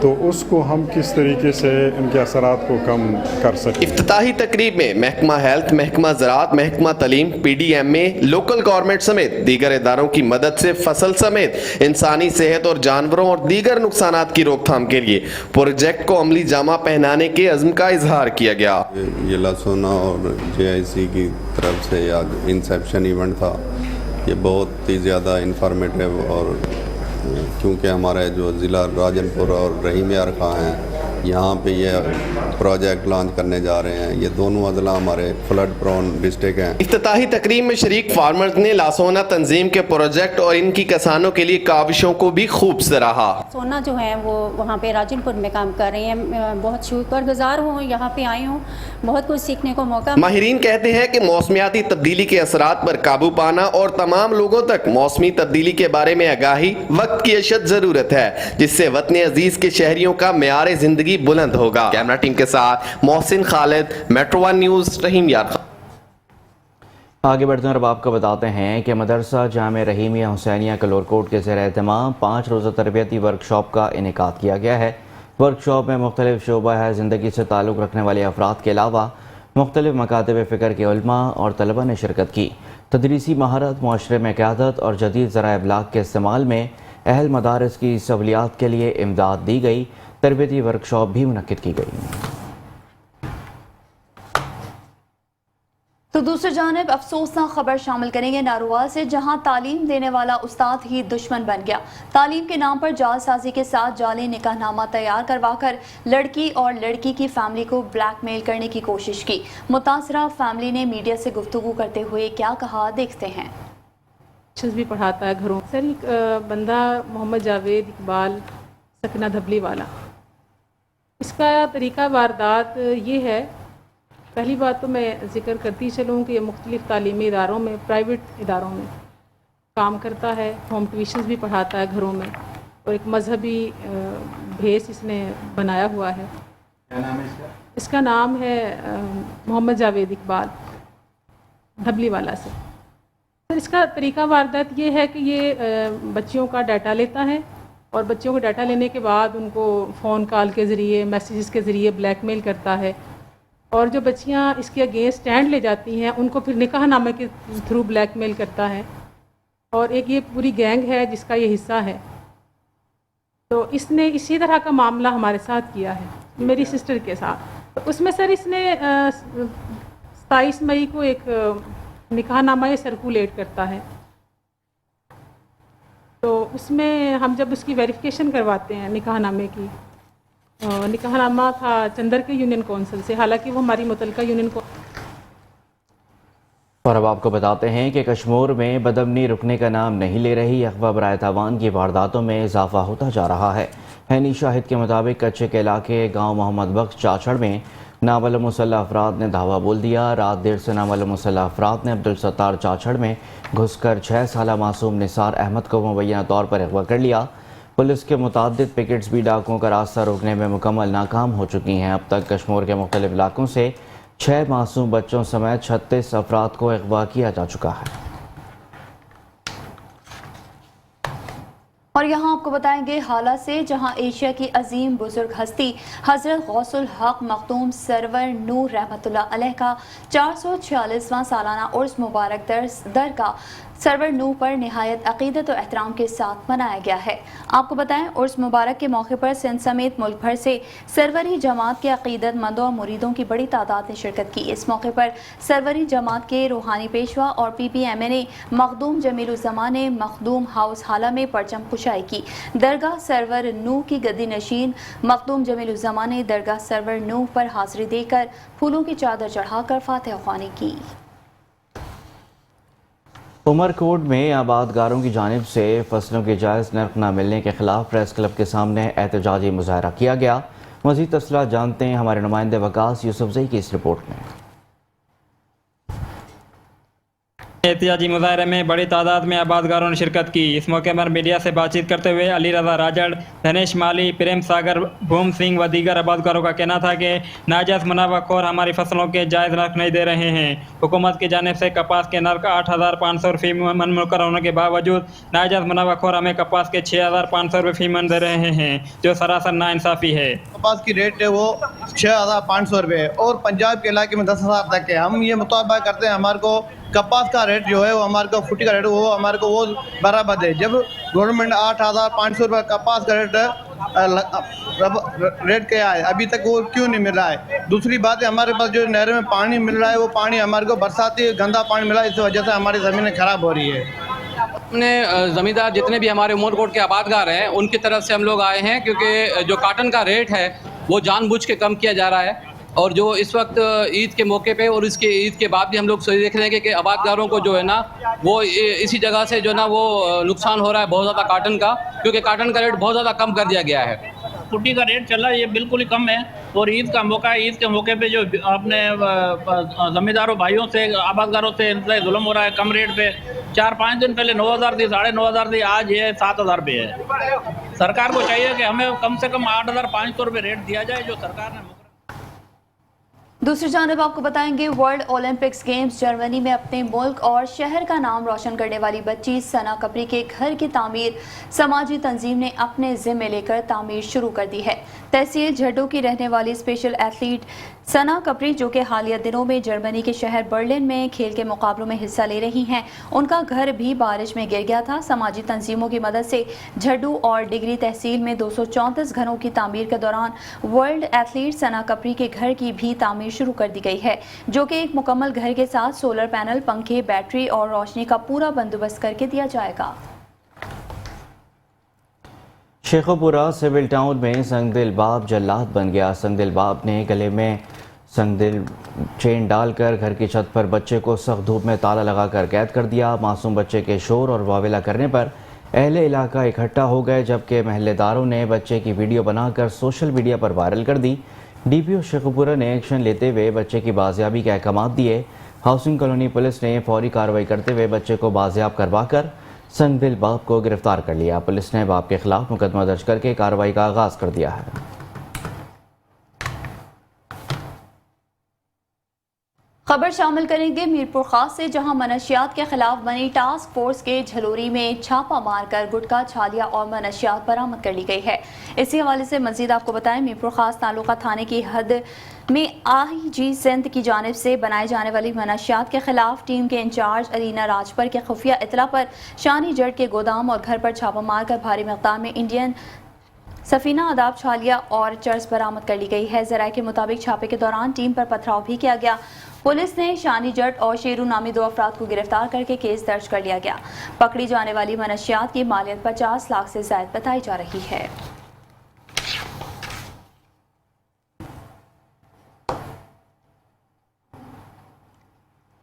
तो उसको हम किस तरीके से इनके असरात को कम कर सकें। इफ्तिताही तकरीब में महकमा हेल्थ, महकमा ज़राअत, महकमा तलीम, PDMA, लोकल गवर्नमेंट समेत दीगर इदारों की मदद से फसल समेत इंसानी सेहत और जानवरों और दीगर नुकसानात की रोकथाम के लिए प्रोजेक्ट को अमली जामा पहनाने के अज़्म का इजहार किया गया। ये लसोना और JIC की तरफ से या इंसेप्शन इवेंट था, ये बहुत ही ज़्यादा इंफॉर्मेटिव, और क्योंकि हमारे जो ज़िला राजनपुर और रहीम यार खां हैं यहाँ पे ये प्रोजेक्ट लॉन्च करने जा रहे हैं। ये दोनों अजला हमारे फ्लड प्रोन डिस्ट्रिक्ट हैं। इफ्तिताही तकरीब में शरीक फार्मर्स ने लासोना तंजीम के प्रोजेक्ट और इनकी किसानों के लिए काविशों को भी खूब सराहा। सोना जो है वो वहाँ पे राजनपुर में काम कर रही हैं, बहुत शुक्रगुजार हूँ, यहाँ पे आई हूँ, बहुत कुछ सीखने को मौका। माहिरीन कहते हैं कि मौसमियाती तब्दीली के असरात पर काबू पाना और तमाम लोगों तक मौसमी तब्दीली के बारे में आगाही वक्त की अशद जरूरत है, जिससे वतन अजीज के शहरियों का मेयार जिंदगी बुलंद होगा। कैमरा टीम के साथ Mohsin Khalid, Metro One News, Rahim यार। आगे बढ़ते हैं और अब आपको बताते हैं कि मदरसा जामे रहीमिया हुसैनिया कलोरकोट के ज़ेर एहतमाम 5 रोज़ा तरबियती वर्कशॉप का इनेकाद किया गया है। वर्कशॉप में मुख्तलिफ शोबा है ज़िंदगी से ताल्लुक़ रखने वाले अफराद के अलावा मुख्तलिफ मकातब फ़िक्र के उलमा और तलबा ने शिरकत की। तदरीसी महारत, मुआशरे में क़यादत और जदीद ज़राए इब्लाग के इस्तेमाल में अहल मदारस की सहूलियात के लिए इमदाद दी गई। तरबियती वर्कशॉप भी मुनक्किद की गई। तो दूसरी जानिब अफसोसनाक खबर शामिल करेंगे नारोवाल से, जहां तालीम देने वाला उस्ताद ही दुश्मन बन गया। तालीम के नाम पर जालसाजी के साथ जाली निकाहनामा तैयार करवाकर लड़की और लड़की की फैमिली को ब्लैकमेल करने की कोशिश की। मुतासरा फैमिली ने मीडिया से गुफ्तगू करते हुए क्या कहा, देखते हैं। भी पढ़ाता है घरों। सर एक बंदा मोहम्मद जावेद इकबाल सकना धबली वाला, इसका तरीका वारदात ये है। पहली बात तो मैं ज़िक्र करती चलूँ कि ये मुख्तलिफ़ तालीमी इदारों में, प्राइवेट इदारों में काम करता है, होम ट्यूशन्स भी पढ़ाता है घरों में, और एक मजहबी भेस इसने बनाया हुआ है। क्या नाम है इसका? इसका नाम है मोहम्मद जावेद इकबाल धबली वाला से। सर इसका तरीका वारदात ये है कि ये बच्चियों का डाटा लेता है और बच्चियों को डाटा लेने के बाद उनको फ़ोन कॉल के ज़रिए, मैसेजेस के ज़रिए ब्लैकमेल करता है, और जो बच्चियां इसके अगेंस्ट स्टैंड ले जाती हैं उनको फिर निकाहनामे के थ्रू ब्लैकमेल करता है। और एक ये पूरी गैंग है जिसका ये हिस्सा है। तो इसने इसी तरह का मामला हमारे साथ किया है, मेरी सिस्टर के साथ। तो उसमें सर इसने 27 मई को एक निकाहनामा ये सर्कुलेट करता है। तो उसमें हम जब उसकी वेरिफिकेशन करवाते हैं निकाहनामे की, निकाहनामा था चंदर के यूनियन काउंसिल से, हालांकि वो हमारी मुतलका यूनियन को। और अब आपको बताते हैं कि कश्मीर में बदअमनी रुकने का नाम नहीं ले रही। अगवा बराए तावान की वारदातों में इजाफा होता जा रहा है। हैनी शाहिद के मुताबिक कच्चे के इलाके गाँव मोहम्मद बख्श चाचड़ में नामालूम मुसल्लह अफराद ने धावा बोल दिया। रात देर से नामालूम मुसल्लह अफराद ने अब्दुल सत्तार चाचड़ में घुसकर 6 साला मासूम निसार अहमद को मुबैना तौर पर अगवा कर लिया। पुलिस के मुतादिद पिकेट्स भी डाकुओं का रास्ता रोकने में मुकम्मल नाकाम हो चुकी हैं। अब तक कश्मीर के मुख्तलिफ इलाकों से 6 मासूम बच्चों समेत 36 अफराद को अगवा किया जा चुका है। और यहाँ आपको बताएंगे हाला से, जहाँ एशिया की अजीम बुजुर्ग हस्ती हजरत गौसुल हक मखदूम सरवर नूर रहमतुल्लाह अलैह का 446वां सालाना उर्स मुबारक दर का सरवर नूह पर निहायत अकीदत और एहतराम के साथ मनाया गया है। आपको बताएं, उर्स मुबारक के मौके पर सिंध समेत मुल्क भर से सरवरी जमात के अकीदतमंदों और मुरीदों की बड़ी तादाद ने शिरकत की। इस मौके पर सरवरी जमात के रूहानी पेशवा और PPMA ने मखदूम जमीलुज़्ज़मान ने मखदूम हाउस हाला में परचम कुशाई की। दरगाह सरवर नूह की गद्दी नशीन मखदूम जमीलुज़्ज़मान ने दरगाह सरवर नूह पर हाजिरी देकर फूलों की चादर चढ़ाकर फातिहा ख्वानी की। उमरकोट में आबादगारों की जानिब से फसलों के जायज़ नर्ख न मिलने के खिलाफ प्रेस क्लब के सामने एहतजाजी मुजाहरा किया गया। मज़ीद तफसीलात जानते हैं हमारे नुमाइंदे वकास यूसुफजई की इस रिपोर्ट में। एहतजाजी मुजाहरे में बड़ी तादाद में आबादगारों ने शिरकत की। इस मौके पर मीडिया से बातचीत करते हुए अली रजा राजड़, धनेश माली, प्रेम सागर, भूम सिंह व दीगर आबादगारों का कहना था कि नाजायज़ मुनाफाखोर हमारी फसलों के जायज़ नर्ख नहीं दे रहे हैं। हुकूमत की जानिब से कपास के नर्ख 8,500 फी मन मुकर होने के बावजूद नाजायज़ मुनाफाखोर हमें कपास के 6,500 रुपये फी मन दे रहे हैं, जो सरासर नाइंसाफ़ी है। कपास की रेट है वो 6,500 रुपये और पंजाब के इलाके में 10,000 तक है। हम ये मुतालबा करते हैं, हमारे को कपास का रेट जो है वो हमारे को फुटी का रेट वो हमारे को वो बराबर है। जब गवर्नमेंट 8,500 रुपये कपास का रेट क्या है, अभी तक वो क्यों नहीं मिल रहा है। दूसरी बात है, हमारे पास जो नहर में पानी मिल रहा है वो पानी हमारे को बरसाती गंदा पानी मिला है, इस वजह से हमारी ज़मीनें ख़राब हो रही है। अपने ज़मींदार जितने भी हमारे उमरकोट के आबादगार हैं उनकी तरफ से हम लोग आए हैं, क्योंकि जो काटन का रेट है वो जानबूझ के कम किया जा रहा है। और जो इस वक्त ईद के मौके पे और इसके ईद के बाद भी हम लोग देख रहे हैं कि आबादगारों को जो है ना वो इसी जगह से जो ना वो नुकसान हो रहा है बहुत ज़्यादा काटन का, क्योंकि काटन का रेट बहुत ज़्यादा कम कर दिया गया है। पुट्टी का रेट चल रहा है ये बिल्कुल ही कम है, और ईद का मौका है, ईद के मौके पे जो अपने ज़मींदारों भाइयों से आबादगारों से जुल्म हो रहा है कम रेट पे। 4-5 दिन पहले 9,000 थी, 9,500 थी, आज ये 7,000 पे है। सरकार को चाहिए कि हमें कम से कम 8,500 रुपये रेट दिया जाए जो सरकार ने। दूसरी जानब आपको बताएंगे, वर्ल्ड ओलंपिक्स गेम्स जर्मनी में अपने मुल्क और शहर का नाम रोशन करने वाली बच्ची सना कपरी के घर की तामीर समाजी तंजीम ने अपने जिम्मे लेकर तामीर शुरू कर दी है। तहसील झड्डू की रहने वाली स्पेशल एथलीट सना कपरी, जो कि हालिया दिनों में जर्मनी के शहर बर्लिन में खेल के मुकाबलों में हिस्सा ले रही हैं, उनका घर भी बारिश में गिर गया था। समाजी तंजीमों की मदद से झड्डू और डिग्री तहसील में 234 घरों की तामीर के दौरान वर्ल्ड एथलीट सना कपरी के घर की भी तामीर शुरू कर दी गई है, जो कि एक मुकम्मल घर के साथ सोलर पैनल, पंखे, बैटरी और रोशनी का पूरा बंदोबस्त करके दिया जाएगा। शेखोपुरा सिविल टाउन में संगदिल बाप जल्लाद बन गया। संगदिल बाप ने गले में संगदिल चेन डालकर घर की छत पर बच्चे को सख्त धूप में ताला लगाकर कैद कर दिया। मासूम बच्चे के शोर और वावेला करने पर अहले इलाका इकट्ठा हो गए, जबकि महल्लेदारों ने बच्चे की वीडियो बनाकर सोशल मीडिया पर वायरल कर दी। DPO शेखोपुरा ने एक्शन लेते हुए बच्चे की बाजियाबी के अहकाम दिए। हाउसिंग कॉलोनी पुलिस ने फौरी कार्रवाई करते हुए बच्चे को बाजियाब करवाकर संगदिल बाप को गिरफ्तार कर लिया। पुलिस ने बाप के खिलाफ मुकदमा दर्ज करके कार्रवाई का आगाज कर दिया है। खबर शामिल करेंगे मीरपुर खास से, जहां मनशियात के खिलाफ बनी टास्क फोर्स के झलोरी में छापा मारकर गुटखा, छालिया और मनशियात बरामद कर ली गई है। इसी हवाले से मजीद आपको बताएं, मीरपुर खास तालुका थाने की हद में IG सिंध की जानिब से बनाए जाने वाली मनशियात के खिलाफ टीम के इंचार्ज अरीना राजपर के खुफिया इतला पर शानी जट के गोदाम और घर पर छापा मारकर भारी मिक़दार में इंडियन सफीना आदाब, छालिया और चर्स बरामद कर ली गई है। ज़राए के मुताबिक छापे के दौरान टीम पर पथराव भी किया गया। पुलिस ने शानी जट और शेरू नामी 2 अफराद को गिरफ्तार करके केस दर्ज कर लिया गया। पकड़ी जाने वाली मनशियात की मालियत 50 लाख से ज़ायद बताई जा रही है।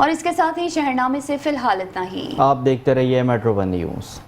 और इसके साथ ही शहरनामे से फिलहाल इतना ही। आप देखते रहिए मेट्रो 1 न्यूज़।